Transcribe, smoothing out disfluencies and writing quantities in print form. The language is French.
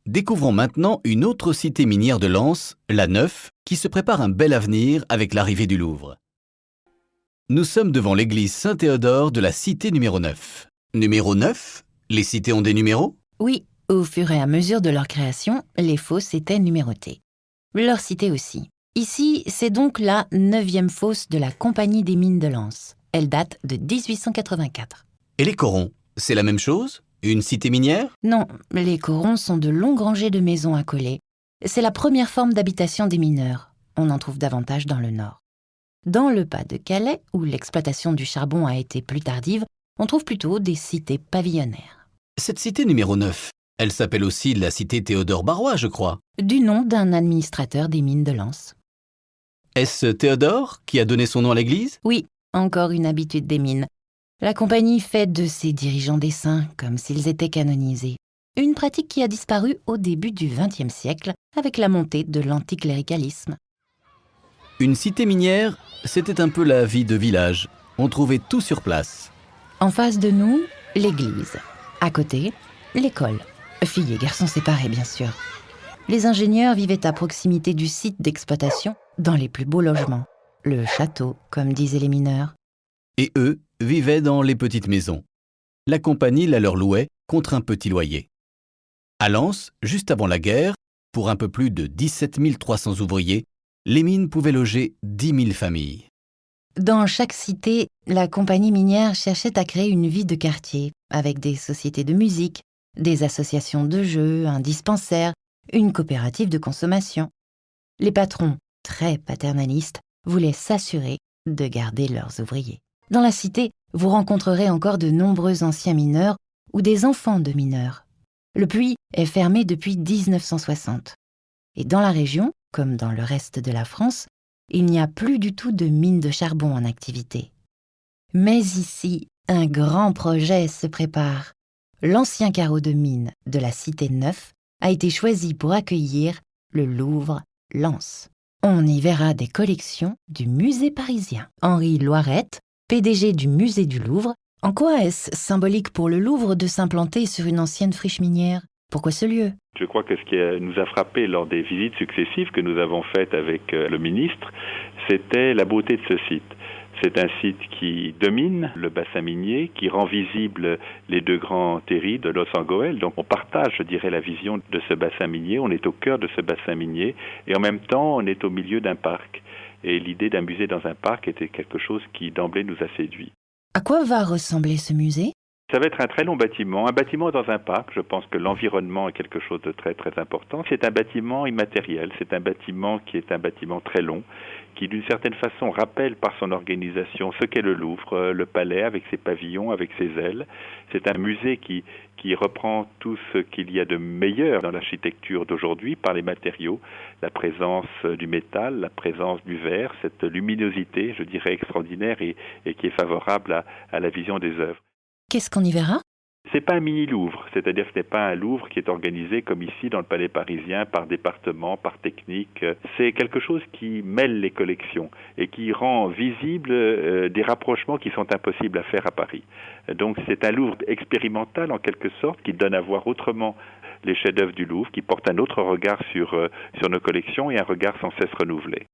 Découvrons maintenant une autre cité minière de Lens, la Neuf, qui se prépare un bel avenir avec l'arrivée du Louvre. Nous sommes devant l'église Saint-Théodore de la cité numéro 9. Numéro 9? Les cités ont des numéros? Oui, au fur et à mesure de leur création, les fosses étaient numérotées. Leur cité aussi. Ici, c'est donc la 9e fosse de la Compagnie des mines de Lens. Elle date de 1884. Et les corons, c'est la même chose? Une cité minière? Non, les corons sont de longues rangées de maisons accolées. C'est la première forme d'habitation des mineurs. On en trouve davantage dans le nord. Dans le Pas-de-Calais, où l'exploitation du charbon a été plus tardive, on trouve plutôt des cités pavillonnaires. Cette cité numéro 9, elle s'appelle aussi la cité Théodore Barrois, je crois. Du nom d'un administrateur des mines de Lens. Est-ce Théodore qui a donné son nom à l'église? Oui, encore une habitude des mines. La compagnie fait de ses dirigeants des saints comme s'ils étaient canonisés. Une pratique qui a disparu au début du XXe siècle avec la montée de l'anticléricalisme. Une cité minière, c'était un peu la vie de village. On trouvait tout sur place. En face de nous, l'église. À côté, l'école. Filles et garçons séparés, bien sûr. Les ingénieurs vivaient à proximité du site d'exploitation, dans les plus beaux logements. Le château, comme disaient les mineurs. Et eux vivaient dans les petites maisons. La compagnie la leur louait contre un petit loyer. À Lens, juste avant la guerre, pour un peu plus de 17 300 ouvriers, les mines pouvaient loger 10 000 familles. Dans chaque cité, la compagnie minière cherchait à créer une vie de quartier, avec des sociétés de musique, des associations de jeux, un dispensaire, une coopérative de consommation. Les patrons, très paternalistes, voulaient s'assurer de garder leurs ouvriers. Dans la cité, vous rencontrerez encore de nombreux anciens mineurs ou des enfants de mineurs. Le puits est fermé depuis 1960. Et dans la région, comme dans le reste de la France, il n'y a plus du tout de mines de charbon en activité. Mais ici, un grand projet se prépare. L'ancien carreau de mine de la Cité Neuf a été choisi pour accueillir le Louvre Lens. On y verra des collections du musée parisien. Henri Loirette, PDG du musée du Louvre. En quoi est-ce symbolique pour le Louvre de s'implanter sur une ancienne friche minière? Pourquoi ce lieu? Je crois que ce qui nous a frappé lors des visites successives que nous avons faites avec le ministre, c'était la beauté de ce site. C'est un site qui domine le bassin minier, qui rend visible les deux grands terris de Los Angeles. Donc on partage, je dirais, la vision de ce bassin minier. On est au cœur de ce bassin minier et en même temps, on est au milieu d'un parc. Et l'idée d'un musée dans un parc était quelque chose qui d'emblée nous a séduits. À quoi va ressembler ce musée? Ça va être un très long bâtiment, un bâtiment dans un parc. Je pense que l'environnement est quelque chose de très très important. C'est un bâtiment immatériel, c'est un bâtiment qui est un bâtiment très long, qui d'une certaine façon rappelle par son organisation ce qu'est le Louvre, le palais avec ses pavillons, avec ses ailes. C'est un musée qui reprend tout ce qu'il y a de meilleur dans l'architecture d'aujourd'hui par les matériaux, la présence du métal, la présence du verre, cette luminosité, je dirais, extraordinaire et qui est favorable à la vision des œuvres. Qu'est-ce qu'on y verra? C'est pas un mini-Louvre, c'est-à-dire que ce n'est pas un Louvre qui est organisé comme ici dans le Palais parisien par département, par technique. C'est quelque chose qui mêle les collections et qui rend visible des rapprochements qui sont impossibles à faire à Paris. Donc c'est un Louvre expérimental en quelque sorte qui donne à voir autrement les chefs-d'œuvre du Louvre, qui porte un autre regard sur nos collections et un regard sans cesse renouvelé.